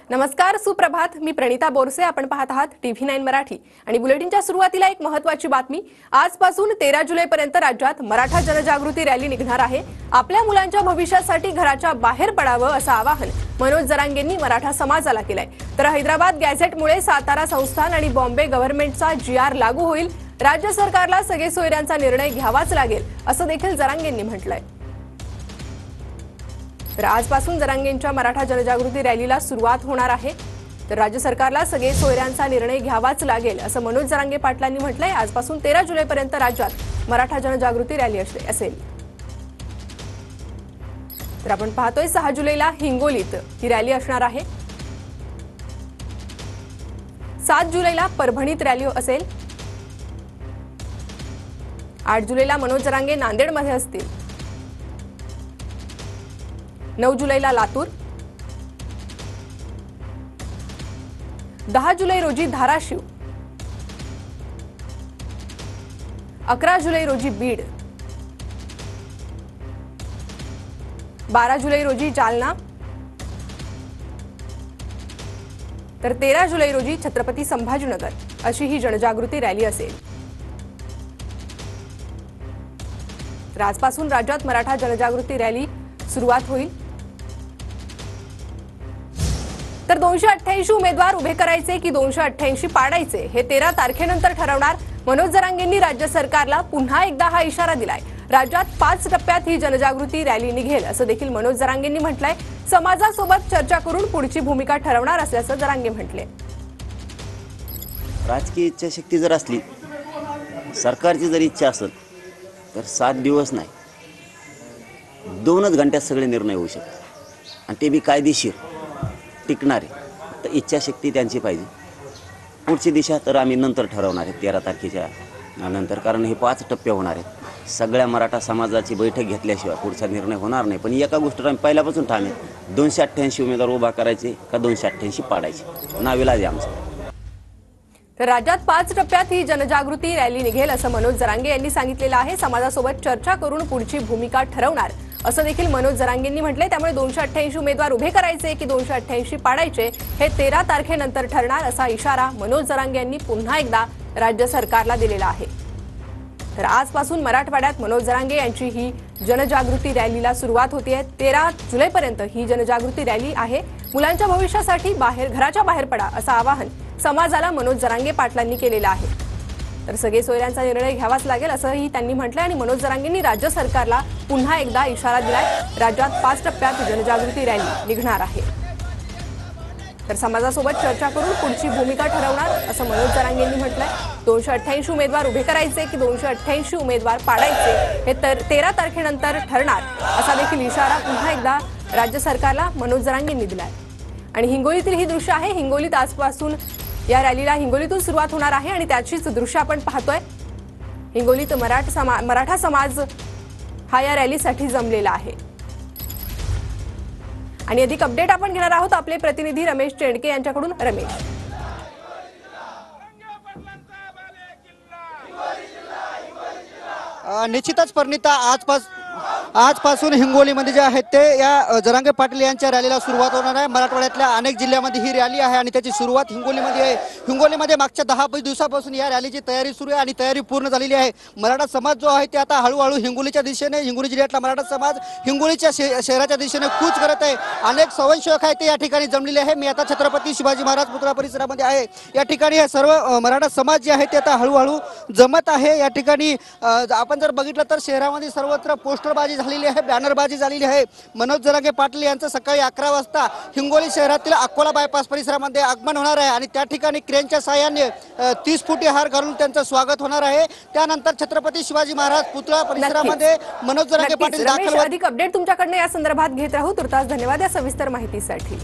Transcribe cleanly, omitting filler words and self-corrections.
नमस्कार, सुप्रभात. मी प्रणिता बोरसे. आपण पाहत आहात TV9 मराठी आणि बुलेटिनच्या सुरुवातीला एक महत्त्वाची बातमी. आजपासून 13 जुलैपर्यंत राज्यात मराठा जनजागृती रॅली निघणार आहे. आपल्या मुलांच्या भविष्यासाठी घराच्या बाहेर पडावं असं आवाहन मनोज जरांगेंनी मराठा समाजाला केलंय. तर हैदराबाद गॅझेटमुळे सातारा संस्थान आणि बॉम्बे गव्हर्नमेंटचा GR लागू होईल. राज्य सरकारला सगळे सोयऱ्यांचा निर्णय घ्यावाच लागेल असं देखील जरांगेंनी म्हटलंय. तर आजपासून जरांगेंच्या मराठा जनजागृती रॅलीला सुरुवात होणार आहे. तर राज्य सरकारला सगळे सोयऱ्यांचा निर्णय घ्यावाच लागेल असं मनोज जरांगे पाटलांनी म्हटलंय. आजपासून 13 जुलैपर्यंत राज्यात मराठा जनजागृती रॅली असेल. तर आपण पाहतोय 6 जुलैला हिंगोलीत ही रॅली असणार आहे. 7 जुलैला परभणीत रॅली असेल. 8 जुलैला मनोज जरांगे नांदेडमध्ये असतील. 9 जुलैला लातूर. 10 जुलै रोजी धाराशिव. 11 जुलै रोजी बीड. 12 जुलै रोजी जालना. तर 13 जुलै रोजी छत्रपती संभाजीनगर अशी ही जनजागृती रॅली असेल. तर आजपासून राज्यात मराठा जनजागृती रॅली सुरुवात होईल. तर 288 उमेदवार उभे करायचे की 288 पाडायचे हे 13 तारखेनंतर ठरवणार. मनोज जरांगेंनी राज्य सरकारला पुन्हा एकदा हा इशारा दिलाय. राज्यात 5 टप्प्यात ही जनजागृती रॅली निघेल असं देखील मनोज जरांगेंनी म्हटलंय. समाजासोबत चर्चा करून पुढची भूमिका ठरवणार असल्याचं जरांगे म्हटले. राजकीय इच्छाशक्ती जर असली, सरकारची जर इच्छा असेल तर 7 दिवस नाही, 2च घंट्यात सगळे निर्णय होऊ शकतात आणि ते बी कायदेशीर टिकणारे. तर इच्छाशक्ती त्यांची पाहिजे. पुढची दिशा तर आम्ही नंतर ठरवणार आहे 13 तारखेच्या नंतर, कारण हे 5 टप्पे होणार आहेत. सगळ्या मराठा समाजाची बैठक घेतल्याशिवाय पुढचा निर्णय होणार नाही. पण एका गोष्टीवर आम्ही पहिल्यापासून ठाम आहे, 288 उमेदवार उभा करायचे का 288 पाडायचे, नाविलाज आहे आमचं. तर राज्यात 5 टप्प्यात ही जनजागृती रॅली निघेल असं मनोज जरांगे यांनी सांगितलेलं आहे. समाजासोबत चर्चा करून पुढची भूमिका ठरवणार असं देखील मनोज जरांगेंनी म्हटलंय. त्यामुळे 288 उमेदवार उभे करायचे की 288 पाडायचे हे 13 तारखेनंतर ठरणार असा इशारा मनोज जरांगे यांनी पुन्हा एकदा राज्य सरकारला दिलेला आहे. तर आजपासून मराठवाड्यात मनोज जरांगे यांची ही जनजागृती रॅलीला सुरुवात होतीये. 13 जुलैपर्यंत ही जनजागृती रॅली आहे. मुलांच्या भविष्यासाठी घराच्या बाहेर पडा असं आवाहन समाजाला मनोज जरांगे पाटलांनी केलेलं आहे. तर सगळे सोयऱ्यांचा निर्णय घ्यावाच लागेल असंही त्यांनी म्हटलंय. आणि मनोज जरांगेंनी राज्य सरकारला पुन्हा एकदा इशारा दिलाय. राज्यात 5 टप्प्यात जनजागृती रॅली निघणार आहे. तर समाजासोबत चर्चा करून पुढची भूमिका ठरवणार असं मनोज जरांगेंनी म्हटलंय. 288 उमेदवार उभे करायचे की 288 उमेदवार पाडायचे हे 13 तारखेनंतर ठरणार असा देखील इशारा पुन्हा एकदा राज्य सरकारला मनोज जरांगेंनी दिलाय. आणि हिंगोलीतील ही दृश्य आहे. हिंगोलीत आजपासून या रॅलीला हिंगोलीतून सुरुवात होणार आहे आणि त्याचीच दृश्य आपण पाहतोय. हिंगोलीत मराठा समाज हा या रॅलीसाठी जमलेला आहे. आणि अधिक अपडेट आपण घेणार आहोत आपले प्रतिनिधी रमेश चेंडके यांच्याकडून. रमेश, निश्चितच परिणिता, आजपासून हिंगोलीमध्ये जे आहेत ते या जरांगे पाटील यांच्या रॅलीला सुरुवात होणार आहे. मराठवाड्यातल्या अनेक जिल्ह्यामध्ये ही रॅली आहे आणि त्याची सुरुवात हिंगोलीमध्ये आहे. हिंगोलीमध्ये मागच्या 10 दिवसापासून या रॅलीची तयारी सुरू आहे आणि तयारी पूर्ण झालेली आहे. मराठा समाज जो आहे ते आता हळूहळू हिंगोलीच्या दिशेने, हिंगोली जिल्ह्यातला मराठा समाज हिंगोलीच्या शहराच्या दिशेने कूच करत आहे. अनेक स्वयंसेवक आहेत ते या ठिकाणी जमलेले आहे. मी आता छत्रपती शिवाजी महाराज पुतळा परिसरामध्ये आहे. या ठिकाणी हे सर्व मराठा समाज जे आहे ते आता हळूहळू जमत आहे. या ठिकाणी आपण जर बघितलं तर शहरामध्ये सर्वत्र पोस्टरबाजी झालेली आहे, बॅनरबाजी झालेली आहे. मनोज जरांगे पाटील यांचं सकाळी 11 वाजता हिंगोली शहरातील अकोला बायपास परिसरामध्ये आगमन होणार आहे आणि त्या ठिकाणी क्रेनच्या साहाय्याने 30 फुटी हार घालून त्यांचं स्वागत होणार आहे. त्यानंतर छत्रपती शिवाजी महाराज पुतळा परिसरामध्ये मनोज जरांगे पाटील दाखल. अधिक अपडेट तुमच्याकडनं या संदर्भात घेत राहू. तुर्तास धन्यवाद या सविस्तर माहितीसाठी.